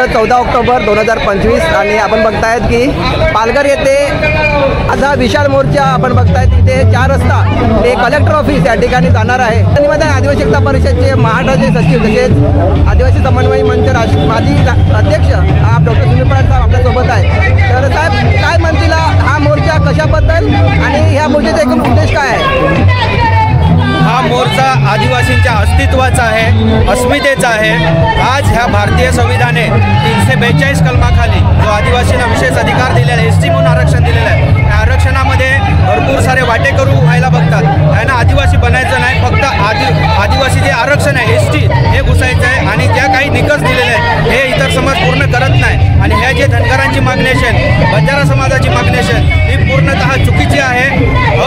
14 October 2025 आणि आपण बघतायत की पालघर येथे आता विशाल मोर्चा आपण बघतायत इथे 4 वाजता ते कलेक्टर ऑफिस या ठिकाणी जाणार आहे। निमित्ताने आदिवासी एकता परिषदचे महाराष्ट्राचे सचिव तसेच आदिवासी समन्वय मंच माजी अध्यक्ष डॉक्टर सुनील पवार साहेब आपल्यासोबत आहे। तर साहेब काय म्हणतील हा मोर्चा कशाबद्दल आणि ह्या मोर्चाचा एकूण उद्देश काय आहे? हा मोर्चा आदिवासींच्या अस्तित्वाचा आहे, अस्मितेचा आहे। आज ह्या भारतीय संविधाने 342 कलमाखाली जो आदिवासींना विशेष अधिकार दिलेला आहे, एसटी म्हणून आरक्षण दिलेलं आहे, या आरक्षणामध्ये भरपूर सारे वाटेकरू व्हायला बघतात। यांना आदिवासी बनायचं नाही, फक्त आदिवासी जे आरक्षण आहे एसटी हे घुसायचं आहे आणि ज्या काही निकष दिलेले आहेत हे इतर समाज पूर्ण करत नाही। आणि ह्या जे धनगरांची मागणी आहेत, बंजारा समाजाची मागणी आहेत, ही पूर्णतः चुकीची आहे,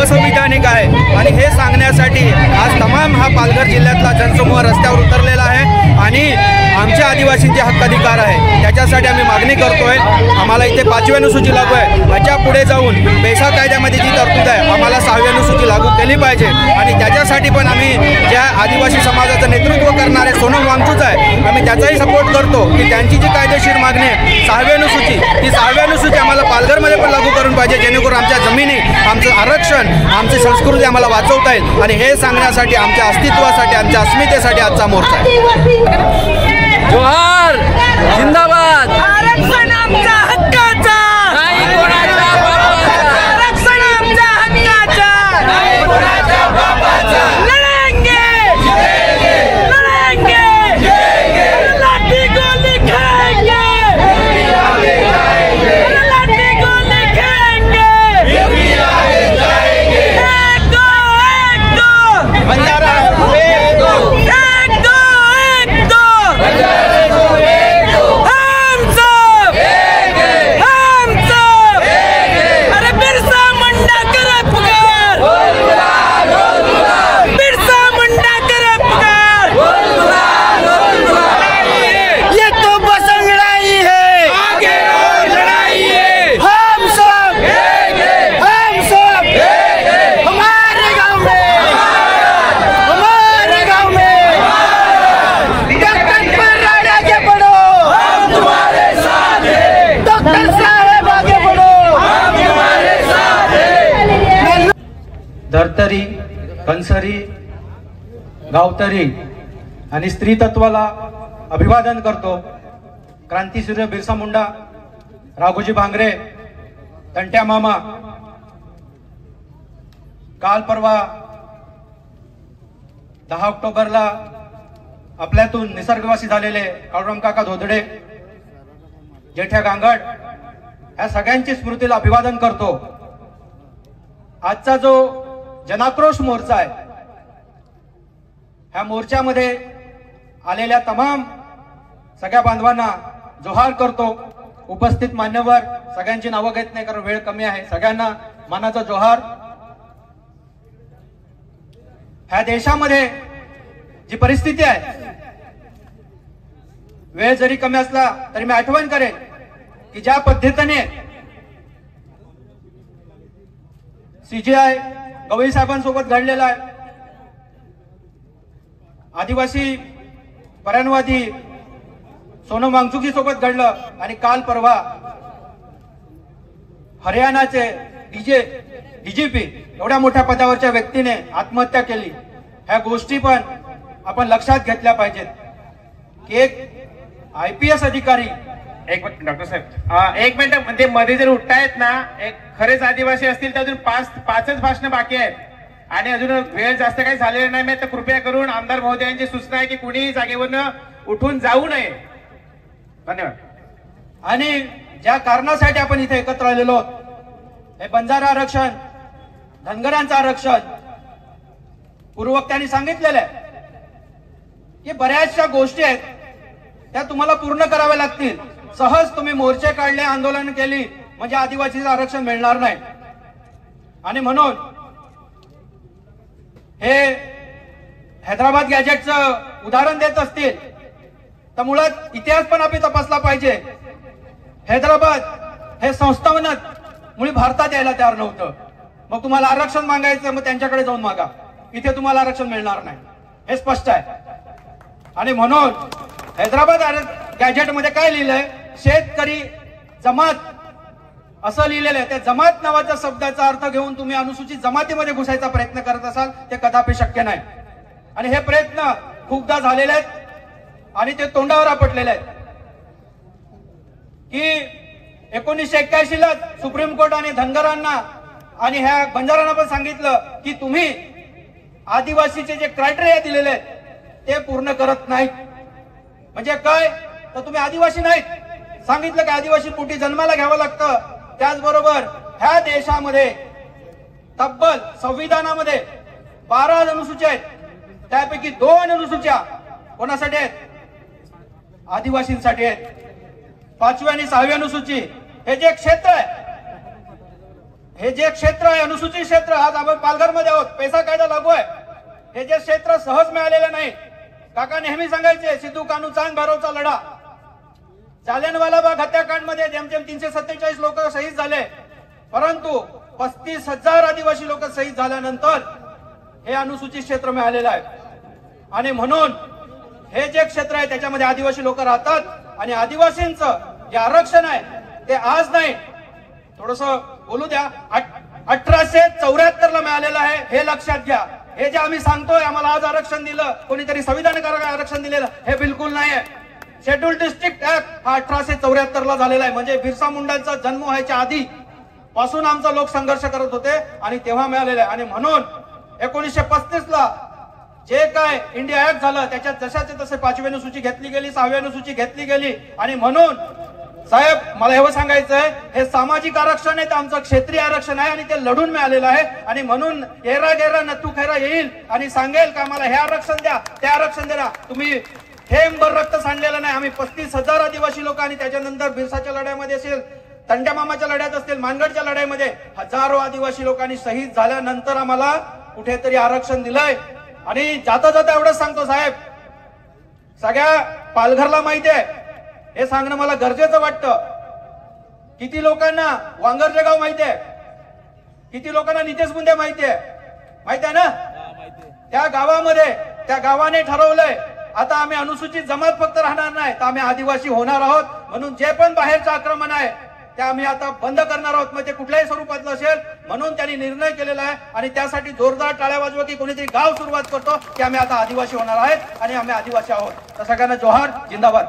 असंविधानिक आहे। आणि हे सांगण्यासाठी आज तमाम हा पालघर जिल्ह्यातला जनसमूह रस्त्यावर उतरलेला आहे आणि आमच्या आदिवासींचे हक्काधिकार आहे त्याच्यासाठी आम्ही मागणी करतोय। आम्हाला इथे 5वी अनुसूची लागू आहे, ह्याच्या पुढे जाऊन पेसा कायद्यामध्ये जी तरतूद आहे आम्हाला 6वी अनुसूची लागू केली पाहिजे। आणि त्याच्यासाठी पण आम्ही ज्या आदिवासी समाजाचं नेतृत्व करणारे सोनम वांगचूक आहे आम्ही त्याचाही सपोर्ट करतो की त्यांची जी कायदेशीर मागणी आहे 6वी अनुसूची, ती 6वी अनुसूची आम्हाला पालघरमध्ये पण लागू करून पाहिजे, जेणेकरून आमच्या जमिनी, आमचं आरक्षण, आमची संस्कृती आम्हाला वाचवता येईल। आणि हे सांगण्यासाठी आमच्या अस्तित्वासाठी, आमच्या अस्मितेसाठी आजचा मोर्चा आहे। जोहार, जिंदाबाद। आरक्षण आमच्या हक्काचा, नाही कोणाच्या बापाचा। आरक्षण आमच्या हक्काचा, नाही कोणाच्या बापाचा। लढेंगे, लढेंगे, लाठी गोली खाएंगे, लाठी गोली खाएंगे, एक दो बंजारा धर्तरी, कंसरी, गावतरी आणि स्त्री तत्वाला अभिवादन करतो। क्रांतीसूर्य बिरसा मुंडा, राघोजी भांगरे, तंट्या मामा, काल परवा 10 ऑक्टोबरला आपल्यातून निसर्गवासी झालेले काळूराम काका धोदडे, जेठ्या गांगड, या सगळ्यांची स्मृतीला अभिवादन करतो। आजचा जो जनाक्रोश मोर्चा आहे, ह्या मोर्चामध्ये आलेल्या तमाम सगळ्या बांधवांना जोहार करतो। उपस्थित मान्यवर सगळ्यांची नावं घेत नाही कारण वेळ कमी आहे, सगळ्यांना मानाचा जोहार। ह्या देशामध्ये जी परिस्थिती आहे, वेळ जरी कमी असला तरी मी आठवण करेन की ज्या पद्धतीने सीजीआय गवई साहेबांसोबत घडलेला आहे, आदिवासी पर्यावरणवादी सोनम वांगचुकी सोबत घडलं आणि काल परवा हरियाणाचे डीजीपी एवढ्या मोठ्या पदावरच्या व्यक्तीने आत्महत्या केली। ह्या गोष्टी पण आपण लक्षात घेतल्या पाहिजेत की एक IPS अधिकारी, एक मिनिट डॉक्टर साहेब, एक मिनिट, म्हणजे मध्ये जर उठतायत ना, एक खरेच आदिवासी असतील तर अजून पाचच भाषणं बाकी आहेत आणि अजून वेळ जास्त काही झालेला नाही, तर कृपया करून आमदार महोदयांची सूचना आहे की कुणीही जागेवरनं उठून जाऊ नये। धन्यवाद। आणि ज्या कारणासाठी आपण इथे एकत्र आलेलो आहोत, हे बंजारा आरक्षण, धनगरांचं आरक्षण, पूर्ववक्त्यांनी सांगितलेलं आहे की बऱ्याचशा गोष्टी आहेत त्या तुम्हाला पूर्ण कराव्या लागतील। सहज तुम्ही मोर्चे काढले, आंदोलन केली म्हणजे आदिवासीचं आरक्षण मिळणार नाही। आणि म्हणून हे हैदराबाद गॅजेटचं उदाहरण देत असतील तर मुळात इतिहास पण आपण तपासला पाहिजे। हैदराबाद हे संस्थानच मुळी भारतात यायला तयार नव्हतं, मग तुम्हाला आरक्षण मागायचं, मग त्यांच्याकडे जाऊन मागा, इथे तुम्हाला आरक्षण मिळणार नाही, हे स्पष्ट आहे। आणि म्हणून हैदराबाद गॅजेटमध्ये काय लिहिलंय? शेतकरी जमात असं लिहिलेलं आहे. त्या जमात नावाच्या शब्दाचा अर्थ घेऊन तुम्ही अनुसूचित जमातीमध्ये घुसायचा प्रयत्न करत असाल ते कदापि शक्य नाही. आणि हे प्रयत्न खूपदा झालेले आहेत आणि ते तोंडावर आपटलेले आहेत की 1981 ला सुप्रीम कोर्टाने धनगरांना आणि ह्या बंजारांना पण सांगितलं की तुम्ही आदिवासीचे जे क्रायटेरिया दिलेले आहेत ते पूर्ण करत नाहीत. म्हणजे काय? तर तुम्ही आदिवासी नाहीत. सांगितलं की आदिवासी पोटी जन्माला घ्यावं लागतं. त्याचबरोबर ह्या देशामध्ये तब्बल संविधानामध्ये 12 अनुसूच्या आहेत. त्यापैकी 2 अनुसूच्या कोणासाठी आहेत? आदिवासींसाठी आहेत. 5वी आणि 6वी अनुसूची हे जे क्षेत्र आहे अनुसूचित क्षेत्र, आज आपण पालघरमध्ये आहोत, पेसा कायदा लागू आहे. हे जे क्षेत्र सहज मिळालेलं नाही. काका नेहमी सांगायचे सिद्धू कानू चांद भैरवचा लढा. जालियनवाला बाग हत्याकांडमध्ये जेमतेम 347 लोक शहीद झाले, परंतु 35,000 आदिवासी लोक शहीद झाल्यानंतर हे अनुसूचित क्षेत्र मिळालेलं आहे. आणि म्हणून हे जे क्षेत्र आहे त्याच्यामध्ये आदिवासी लोक राहतात आणि आदिवासींचं जे आरक्षण आहे ते आज नाही, थोडस बोलू द्या, 1874 ला मिळालेलं आहे. हे लक्षात घ्या. हे जे आम्ही सांगतोय आम्हाला आज आरक्षण दिलं, कोणीतरी संविधानिक आरक्षण दिलेलं, हे बिलकुल नाही आहे. शेड्यूल डिस्ट्रिक्ट ऍक्ट हा 1874 ला झालेला आहे. म्हणजे बिरसा मुंडांचा जन्म व्हायच्या आधी पासून आमचा लोक संघर्ष करत होते आणि तेव्हा मिळालेला आहे. आणि म्हणून 1935 ला जे काय इंडिया ऍक्ट झालं त्याच्यात जशाचे तसे 5वी अनुसूची घेतली गेली, 6वी अनुसूची घेतली गेली. आणि म्हणून साहेब मला एवढं सांगायचंय, हे सामाजिक आरक्षण आहे, आमचं क्षेत्रीय आरक्षण आहे आणि ते लढून मिळालेलं आहे. आणि म्हणून येरा गेरा नत्तू खैरा येईल आणि सांगेल का मला हे आरक्षण द्या, ते आरक्षण द्या. तुम्ही थेंबभर रक्त सांडलेलं नाही. आम्ही 35,000 आदिवासी लोक आणि त्याच्यानंतर बिरसाच्या लढ्यामध्ये असेल, तंड्यामामाच्या लढ्यात असतील, मानगडच्या लढ्यामध्ये हजारो आदिवासी लोकांनी शहीद झाल्यानंतर आम्हाला कुठेतरी आरक्षण दिलंय. आणि जाता जाता एवढंच सांगतो साहेब, सगळ्या पालघरला माहिती आहे, हे सांगणं मला गरजेचं वाटतं. किती लोकांना वांगरजे गाव माहिती आहे? किती लोकांना नितेश बुंदे माहिती आहे? माहिती आहे ना? त्या गावामध्ये त्या गावाने ठरवलंय आता आम्ही अनुसूचित जमात फक्त राहणार नाही, तर आम्ही आदिवासी होणार आहोत. म्हणून जे पण बाहेरचं आक्रमण आहे ते आम्ही आता बंद करणार आहोत. मग ते कुठल्याही स्वरूपातलं असेल, म्हणून त्यांनी निर्णय केलेला आहे. आणि त्यासाठी जोरदार टाळ्या वाजवा की कोणीतरी गाव सुरुवात करतो की आम्ही आता आदिवासी होणार आहेत आणि आम्ही आदिवासी आहोत. तर सगळ्यांना जोहार, जिंदाबाद.